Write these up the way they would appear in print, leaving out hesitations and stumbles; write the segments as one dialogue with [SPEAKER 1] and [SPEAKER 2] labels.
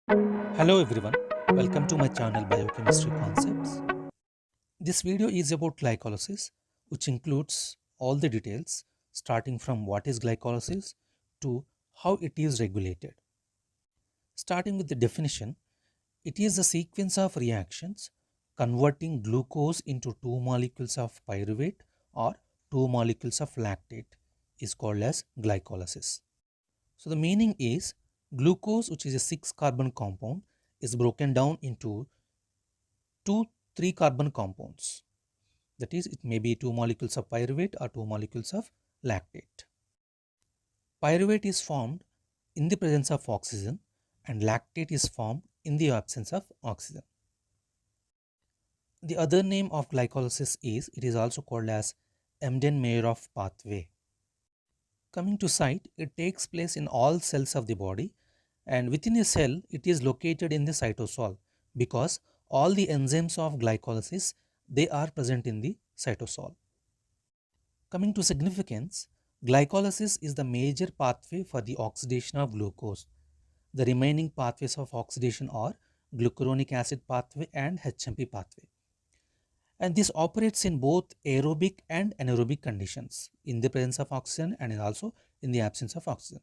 [SPEAKER 1] Hello everyone, welcome to my channel Biochemistry Concepts. This video is about glycolysis, which includes all the details starting from what is glycolysis to how it is regulated. Starting with the definition, it is a sequence of reactions converting glucose into two molecules of pyruvate or two molecules of lactate is called as glycolysis. So the meaning is glucose, which is a 6 carbon compound, is broken down into two 3 carbon compounds. That is, it may be two molecules of pyruvate or two molecules of lactate. Pyruvate is formed in the presence of oxygen and lactate is formed in the absence of oxygen. The other name of glycolysis is it is also called as Embden-Meyerhof pathway. Coming to site, it takes place in all cells of the body, and within a cell it is located in the cytosol because all the enzymes of glycolysis they are present in the cytosol. Coming to significance, glycolysis is the major pathway for the oxidation of glucose. The remaining pathways of oxidation are glucuronic acid pathway and HMP pathway. And this operates in both aerobic and anaerobic conditions in the presence of oxygen and also in the absence of oxygen.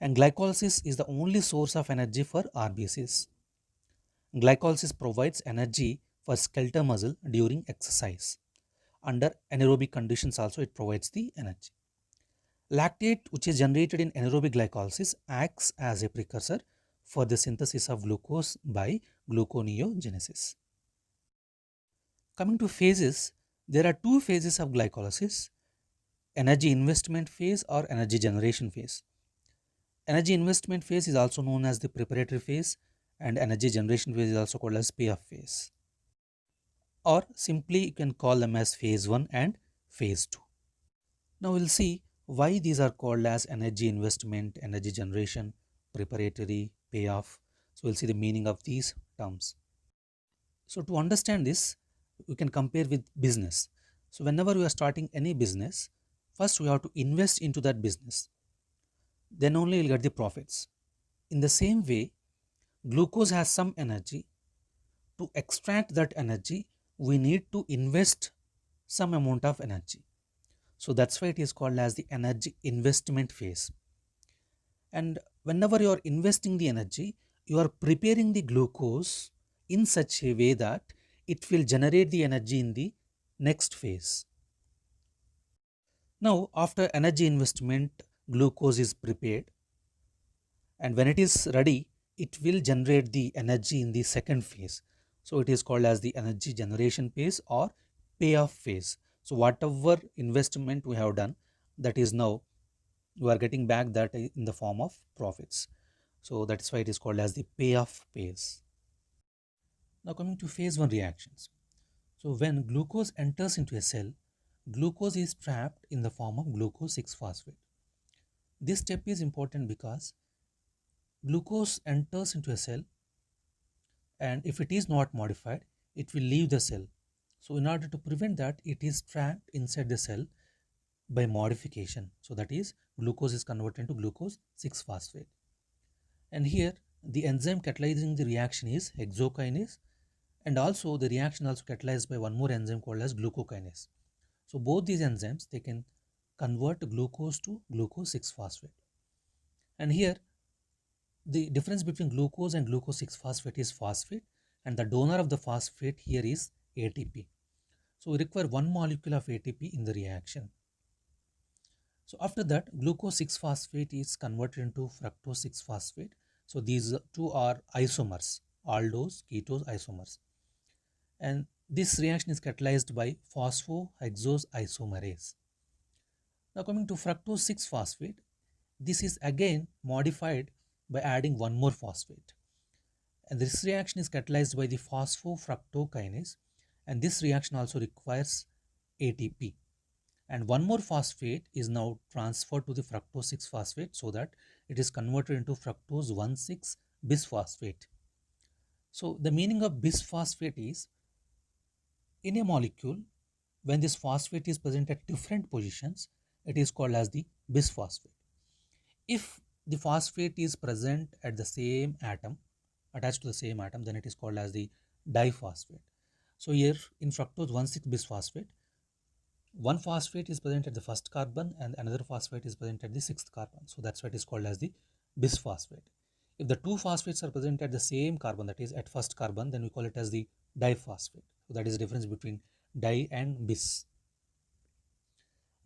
[SPEAKER 1] And glycolysis is the only source of energy for RBCs. Glycolysis provides energy for skeletal muscle during exercise. Under anaerobic conditions also it provides the energy. Lactate, which is generated in anaerobic glycolysis, acts as a precursor for the synthesis of glucose by gluconeogenesis. Coming to phases, there are two phases of glycolysis: energy investment phase or energy generation phase. Energy investment phase is also known as the preparatory phase, and energy generation phase is also called as payoff phase. Or simply you can call them as phase 1 and phase 2. Now we'll see why these are called as energy investment, energy generation, preparatory, payoff. So we'll see the meaning of these terms. So to understand this, we can compare with business. So whenever we are starting any business, first we have to invest into that business. Then only you'll get the profits. In the same way, glucose has some energy. To extract that energy, we need to invest some amount of energy. So that's why it is called as the energy investment phase. And whenever you are investing the energy, you are preparing the glucose in such a way that it will generate the energy in the next phase. Now, after energy investment, glucose is prepared, and when it is ready, it will generate the energy in the second phase. So it is called as the energy generation phase or payoff phase. So whatever investment we have done, that is now you are getting back that in the form of profits. So that is why it is called as the payoff phase. Now coming to phase 1 reactions. So when glucose enters into a cell, glucose is trapped in the form of glucose 6-phosphate. This step is important because glucose enters into a cell, and if it is not modified, it will leave the cell. So in order to prevent that, it is trapped inside the cell by modification. So that is glucose is converted into glucose 6-phosphate. And here the enzyme catalyzing the reaction is hexokinase, and also the reaction also catalyzed by one more enzyme called as glucokinase. So both these enzymes they can convert glucose to glucose 6-phosphate. And here the difference between glucose and glucose 6-phosphate is phosphate, and the donor of the phosphate here is ATP. So we require one molecule of ATP in the reaction. So after that, glucose 6-phosphate is converted into fructose 6-phosphate. So these two are isomers, aldose, ketose isomers. And this reaction is catalyzed by phosphohexose isomerase. Now coming to fructose 6-phosphate, this is again modified by adding one more phosphate. And this reaction is catalyzed by the phosphofructokinase, and this reaction also requires ATP. And one more phosphate is now transferred to the fructose 6-phosphate so that it is converted into fructose 1,6 bisphosphate. So the meaning of bisphosphate is in a molecule, when this phosphate is present at different positions, it is called as the bisphosphate. If the phosphate is present at the same atom, attached to the same atom, then it is called as the diphosphate. So here in fructose 1,6-bisphosphate, one phosphate is present at the first carbon and another phosphate is present at the sixth carbon. So that's why it is called as the bisphosphate. If the two phosphates are present at the same carbon, that is at first carbon, then we call it as the diphosphate. So that is the difference between di and bis.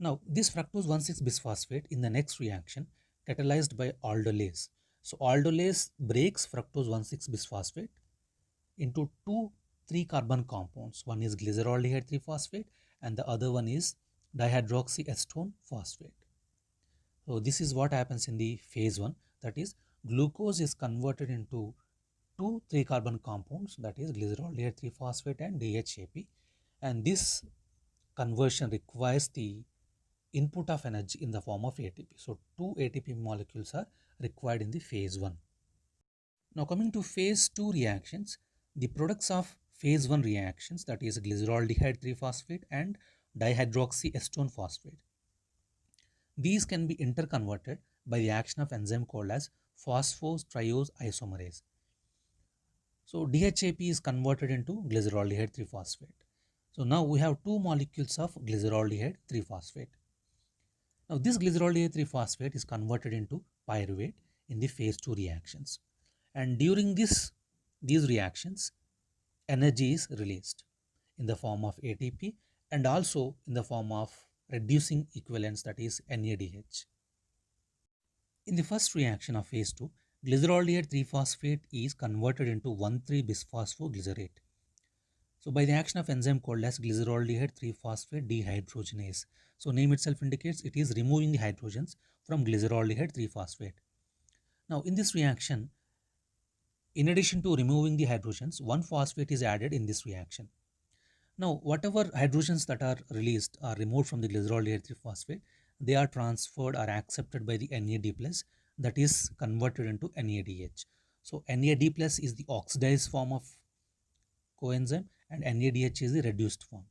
[SPEAKER 1] Now this fructose 1,6-bisphosphate in the next reaction catalyzed by aldolase. So aldolase breaks fructose 1,6-bisphosphate into two 3-carbon compounds. One is glyceraldehyde 3-phosphate and the other one is dihydroxyacetone phosphate. So this is what happens in the phase 1, that is glucose is converted into two 3-carbon compounds, that is glyceraldehyde 3-phosphate and DHAP, and this conversion requires the input of energy in the form of ATP. So two ATP molecules are required in the phase 1. Now coming to phase 2 reactions, the products of phase 1 reactions, that is glyceraldehyde 3-phosphate and dihydroxyacetone phosphate, these can be interconverted by the action of enzyme called as phosphotriose isomerase. So DHAP is converted into glyceraldehyde 3-phosphate. So now we have two molecules of glyceraldehyde 3-phosphate. Now this glyceraldehyde 3-phosphate is converted into pyruvate in the phase 2 reactions. And during these reactions, energy is released in the form of ATP and also in the form of reducing equivalents, that is NADH. In the first reaction of phase 2, glyceraldehyde 3-phosphate is converted into 1,3-bisphosphoglycerate. So by the action of enzyme called as glyceraldehyde 3-phosphate dehydrogenase. So name itself indicates it is removing the hydrogens from glyceraldehyde 3-phosphate. Now in this reaction, in addition to removing the hydrogens, one phosphate is added in this reaction. Now whatever hydrogens that are released are removed from the glyceraldehyde 3-phosphate, they are transferred or accepted by the NAD+, that is converted into NADH. So NAD+ is the oxidized form of coenzyme and NADH is the reduced form.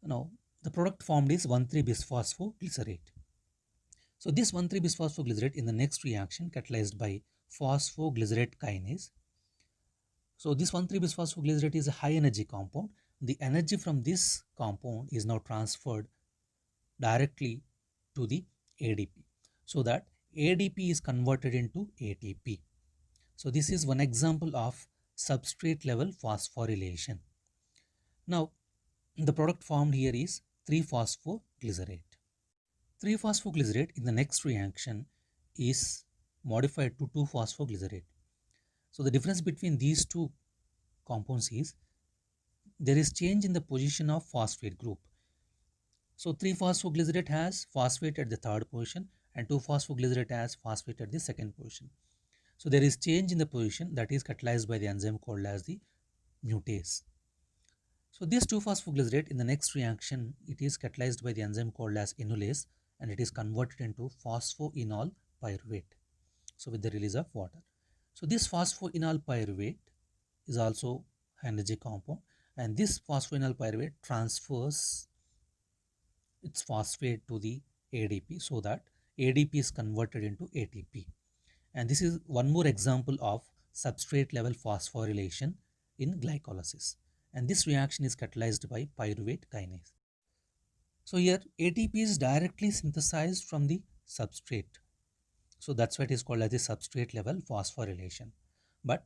[SPEAKER 1] Now the product formed is 1,3-bisphosphoglycerate. So this 1,3-bisphosphoglycerate in the next reaction catalyzed by phosphoglycerate kinase. So this 1,3-bisphosphoglycerate is a high energy compound. The energy from this compound is now transferred directly to the ADP, so that ADP is converted into ATP. So this is one example of substrate level phosphorylation. Now the product formed here is 3-phosphoglycerate. 3-phosphoglycerate in the next reaction is modified to 2-phosphoglycerate. So the difference between these two compounds is there is change in the position of phosphate group. So 3-phosphoglycerate has phosphate at the third position and 2-phosphoglycerate has phosphate at the second position. So there is change in the position that is catalyzed by the enzyme called as the mutase. So this 2-phosphoglycerate in the next reaction, it is catalyzed by the enzyme called as enolase and it is converted into phosphoenol pyruvate. So with the release of water. So this phosphoenol pyruvate is also energy compound and this phosphoenol pyruvate transfers its phosphate to the ADP so that ADP is converted into ATP. And this is one more example of substrate level phosphorylation in glycolysis. And this reaction is catalyzed by pyruvate kinase. So here ATP is directly synthesized from the substrate. So that's why it is called as the substrate level phosphorylation. But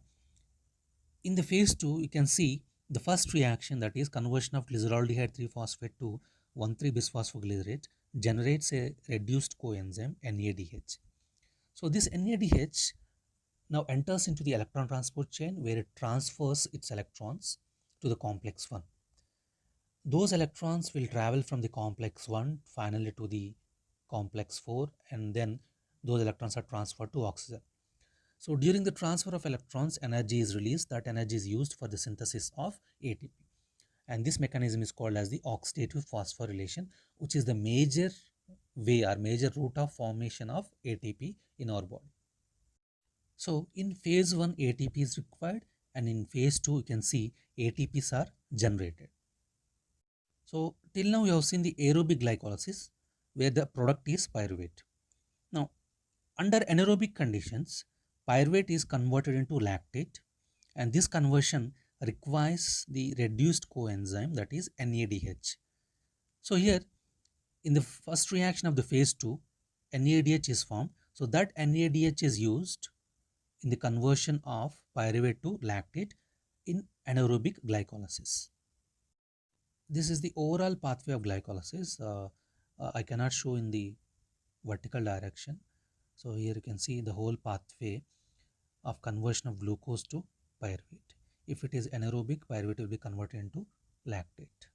[SPEAKER 1] in the phase 2, you can see the first reaction, that is conversion of glyceraldehyde 3-phosphate to 1,3-bisphosphoglycerate, generates a reduced coenzyme NADH. So this NADH now enters into the electron transport chain where it transfers its electrons to the complex 1. Those electrons will travel from the complex 1 finally to the complex 4 and then those electrons are transferred to oxygen. So during the transfer of electrons, energy is released. That energy is used for the synthesis of ATP. And this mechanism is called as the oxidative phosphorylation, which is the major way or major route of formation of ATP in our body. So in phase 1, ATP is required and in phase 2, you can see ATPs are generated. So till now you have seen the aerobic glycolysis where the product is pyruvate. Now Under anaerobic conditions, pyruvate is converted into lactate, and this conversion requires the reduced coenzyme, that is NADH. So here, in the first reaction of the phase 2, NADH is formed. So that NADH is used in the conversion of pyruvate to lactate in anaerobic glycolysis. This is the overall pathway of glycolysis. I cannot show in the vertical direction. So here you can see the whole pathway of conversion of glucose to pyruvate. If it is anaerobic, pyruvate will be converted into lactate.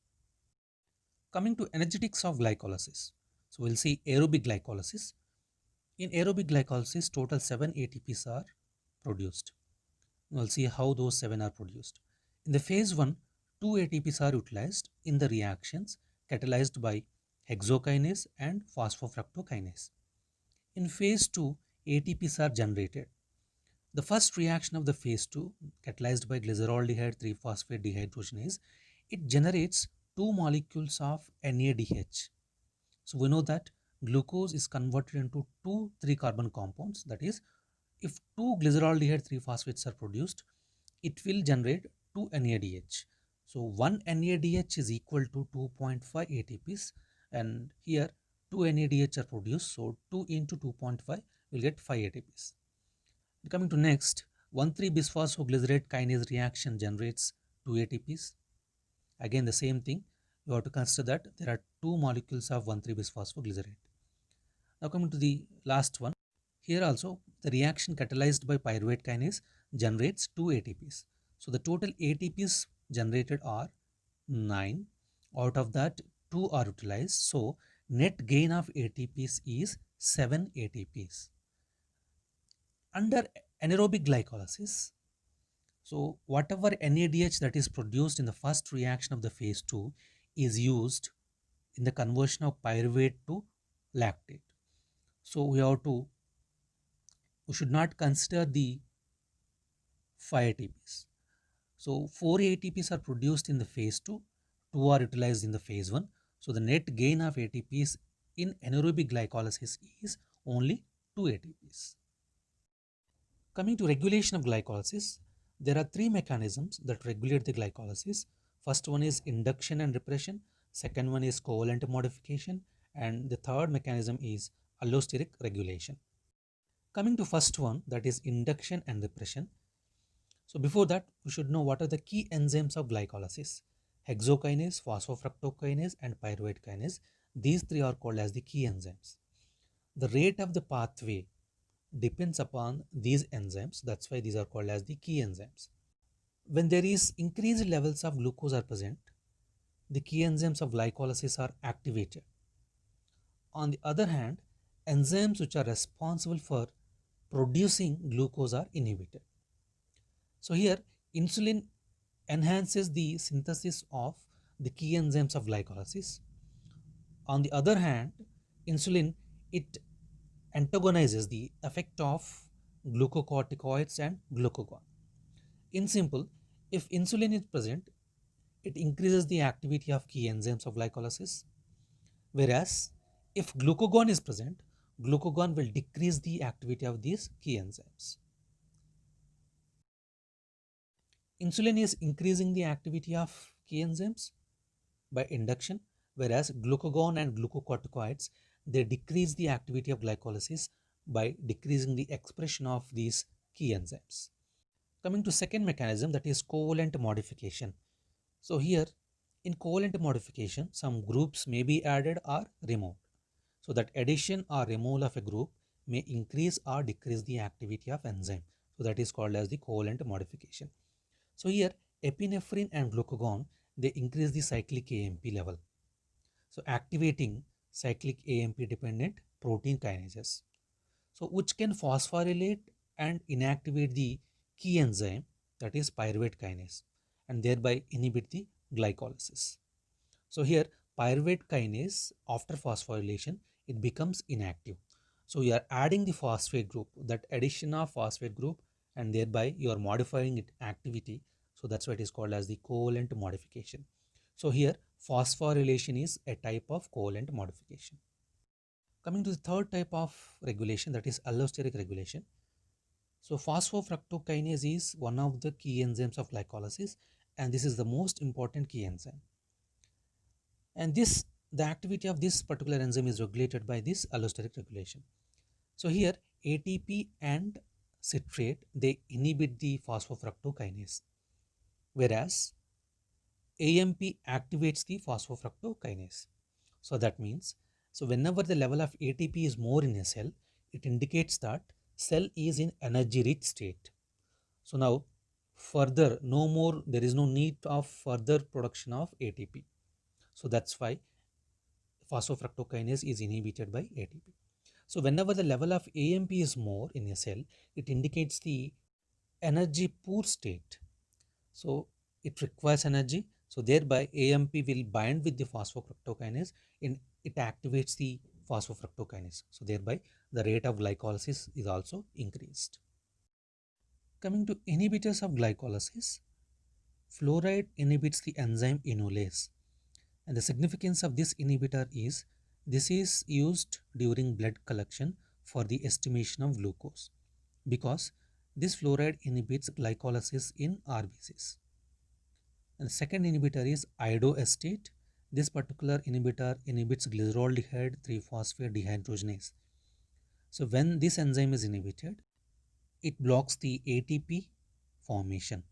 [SPEAKER 1] Coming to energetics of glycolysis. So we'll see aerobic glycolysis. In aerobic glycolysis, total 7 ATPs are produced. We'll see how those 7 are produced. In the phase 1, 2 ATPs are utilized in the reactions catalyzed by hexokinase and phosphofructokinase. In phase 2, ATPs are generated. The first reaction of the phase 2, catalyzed by glyceraldehyde 3-phosphate dehydrogenase, it generates 2 molecules of NADH. So we know that glucose is converted into 2 3-carbon compounds. That is, if 2 glyceraldehyde 3-phosphates are produced, it will generate 2 NADH. So 1 NADH is equal to 2.5 ATPs, and here 2 NADH are produced. So 2 into 2.5 will get 5 ATPs. Coming to next, 1,3-bisphosphoglycerate kinase reaction generates 2 ATPs. Again, the same thing. You have to consider that there are 2 molecules of 1,3-bisphosphoglycerate. Now coming to the last one. Here also, the reaction catalyzed by pyruvate kinase generates 2 ATPs. So the total ATPs generated are 9. Out of that, 2 are utilized. So net gain of ATPs is 7 ATPs. Under anaerobic glycolysis, so whatever NADH that is produced in the first reaction of the phase 2 is used in the conversion of pyruvate to lactate. So we should not consider the 5 ATPs. So 4 ATPs are produced in the phase 2, 2 are utilized in the phase 1. So the net gain of ATPs in anaerobic glycolysis is only 2 ATPs. Coming to regulation of glycolysis, there are 3 mechanisms that regulate the glycolysis. First one is induction and repression, second one is covalent modification, and the third mechanism is allosteric regulation. Coming to first one, that is induction and repression. So before that, we should know what are the key enzymes of glycolysis. Hexokinase, phosphofructokinase, and pyruvate kinase. These 3 are called as the key enzymes. The rate of the pathway depends upon these enzymes. That's why these are called as the key enzymes. When there is increased levels of glucose are present, the key enzymes of glycolysis are activated. On the other hand, enzymes which are responsible for producing glucose are inhibited. So here, insulin enhances the synthesis of the key enzymes of glycolysis. On the other hand, insulin, it antagonizes the effect of glucocorticoids and glucagon. In simple, if insulin is present, it increases the activity of key enzymes of glycolysis, whereas if glucagon is present, glucagon will decrease the activity of these key enzymes. Insulin is increasing the activity of key enzymes by induction, whereas glucagon and glucocorticoids, they decrease the activity of glycolysis by decreasing the expression of these key enzymes. Coming to second mechanism, that is covalent modification. So here, in covalent modification, some groups may be added or removed. So that addition or removal of a group may increase or decrease the activity of enzyme. So that is called as the covalent modification. So here, epinephrine and glucagon, they increase the cyclic AMP level. So activating cyclic AMP dependent protein kinases, so which can phosphorylate and inactivate the key enzyme, that is pyruvate kinase, and thereby inhibit the glycolysis. So here, pyruvate kinase, after phosphorylation, it becomes inactive. So you are adding the phosphate group, that addition of phosphate group, and thereby you are modifying its activity. So that's why it is called as the covalent modification. So here, phosphorylation is a type of covalent modification. Coming to the third type of regulation, that is allosteric regulation. So phosphofructokinase is one of the key enzymes of glycolysis, and this is the most important key enzyme. And the activity of this particular enzyme is regulated by this allosteric regulation. So here ATP and citrate, they inhibit the phosphofructokinase, whereas AMP activates the phosphofructokinase. So that means, so whenever the level of ATP is more in a cell, it indicates that cell is in energy rich state. So now further, no more, there is no need of further production of ATP. So that's why phosphofructokinase is inhibited by ATP. So whenever the level of AMP is more in a cell, it indicates the energy poor state. So it requires energy. So thereby AMP will bind with the phosphofructokinase and it activates the phosphofructokinase. So thereby the rate of glycolysis is also increased. Coming to inhibitors of glycolysis, fluoride inhibits the enzyme enolase. And the significance of this inhibitor is this is used during blood collection for the estimation of glucose because this fluoride inhibits glycolysis in RBCs. And the second inhibitor is iodoestate. This particular inhibitor inhibits glyceroldehyde 3-phosphate dehydrogenase. So when this enzyme is inhibited, it blocks the ATP formation.